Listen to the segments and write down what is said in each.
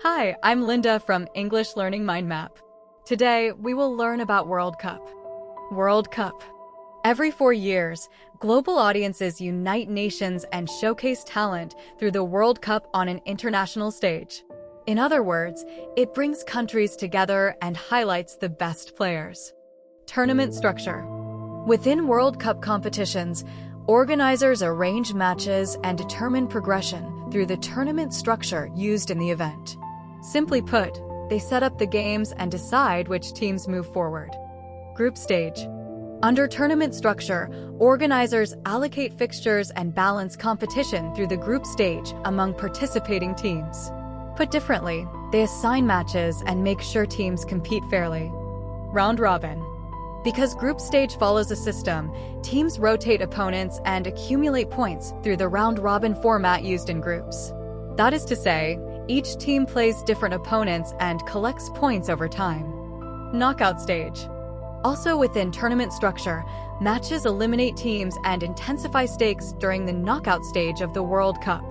Hi, I'm Linda from English Learning Mind Map. Today, we will learn about World Cup. World Cup. Every 4 years, global audiences unite nations and showcase talent through the World Cup on an international stage. In other words, it brings countries together and highlights the best players. Tournament structure. Within World Cup competitions, organizers arrange matches and determine progression through the tournament structure used in the event. Simply put, they set up the games and decide which teams move forward. Group stage. Under tournament structure, organizers allocate fixtures and balance competition through the group stage among participating teams. Put differently, they assign matches and make sure teams compete fairly. Round robin. Because group stage follows a system, teams rotate opponents and accumulate points through the round-robin format used in groups. That is to say, each team plays different opponents and collects points over time. Knockout stage. Also within tournament structure, matches eliminate teams and intensify stakes during the knockout stage of the World Cup.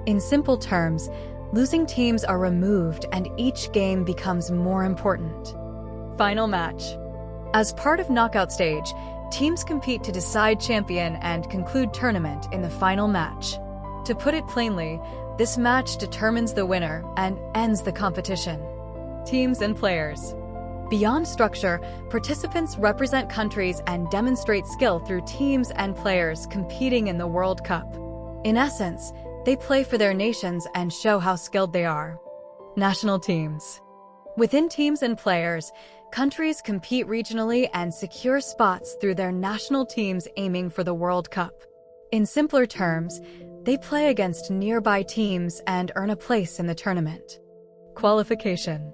In simple terms, losing teams are removed and each game becomes more important. Final match. As part of knockout stage, teams compete to decide champion and conclude tournament in the final match. To put it plainly, this match determines the winner and ends the competition. Teams and players. Beyond structure, participants represent countries and demonstrate skill through teams and players competing in the World Cup. In essence, they play for their nations and show how skilled they are. National teams. Within teams and players, countries compete regionally and secure spots through their national teams aiming for the World Cup. In simpler terms, they play against nearby teams and earn a place in the tournament. Qualification.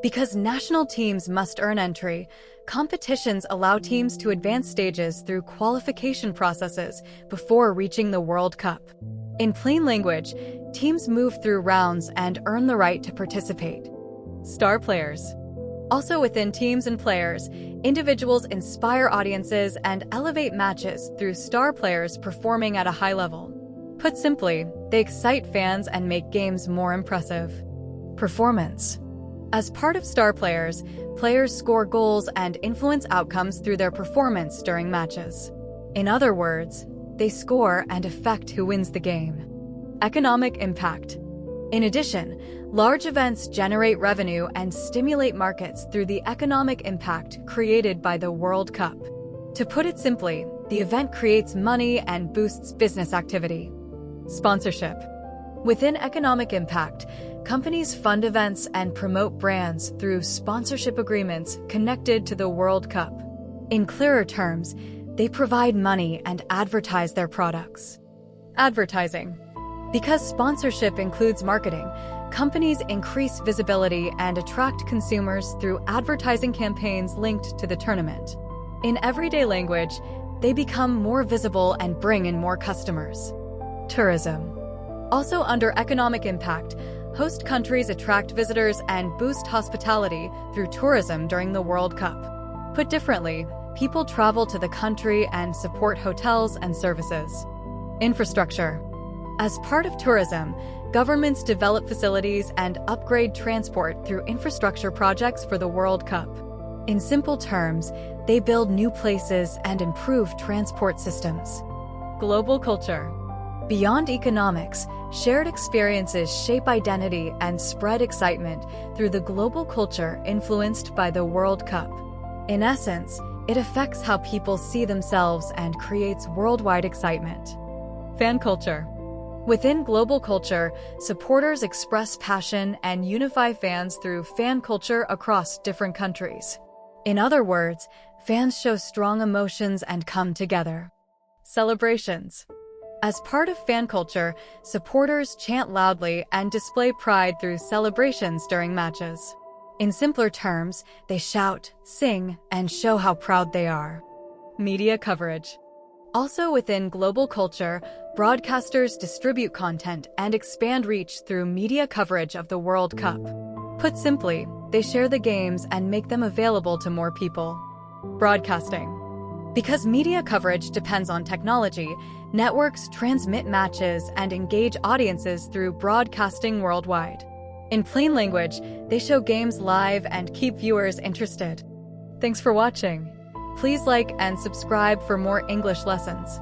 Because national teams must earn entry, competitions allow teams to advance stages through qualification processes before reaching the World Cup. In plain language, teams move through rounds and earn the right to participate. Star players. Also within teams and players, individuals inspire audiences and elevate matches through star players performing at a high level. Put simply, they excite fans and make games more impressive. Performance. As part of star players, players score goals and influence outcomes through their performance during matches. In other words, they score and affect who wins the game. Economic impact. In addition, large events generate revenue and stimulate markets through the economic impact created by the World Cup. To put it simply, the event creates money and boosts business activity. Sponsorship. Within economic impact, companies fund events and promote brands through sponsorship agreements connected to the World Cup. In clearer terms, they provide money and advertise their products. Advertising. Because sponsorship includes marketing, companies increase visibility and attract consumers through advertising campaigns linked to the tournament. In everyday language, they become more visible and bring in more customers. Tourism. Also under economic impact, host countries attract visitors and boost hospitality through tourism during the World Cup. Put differently, people travel to the country and support hotels and services. Infrastructure. As part of tourism, governments develop facilities and upgrade transport through infrastructure projects for the World Cup. In simple terms, they build new places and improve transport systems. Global culture. Beyond economics, shared experiences shape identity and spread excitement through the global culture influenced by the World Cup. In essence, it affects how people see themselves and creates worldwide excitement. Fan culture. Within global culture, supporters express passion and unify fans through fan culture across different countries. In other words, fans show strong emotions and come together. Celebrations. As part of fan culture, supporters chant loudly and display pride through celebrations during matches. In simpler terms, they shout, sing, and show how proud they are. Media coverage. Also within global culture, broadcasters distribute content and expand reach through media coverage of the World Cup. Put simply, they share the games and make them available to more people. Broadcasting. Because media coverage depends on technology, networks transmit matches and engage audiences through broadcasting worldwide. In plain language, they show games live and keep viewers interested. Thanks for watching. Please like and subscribe for more English lessons.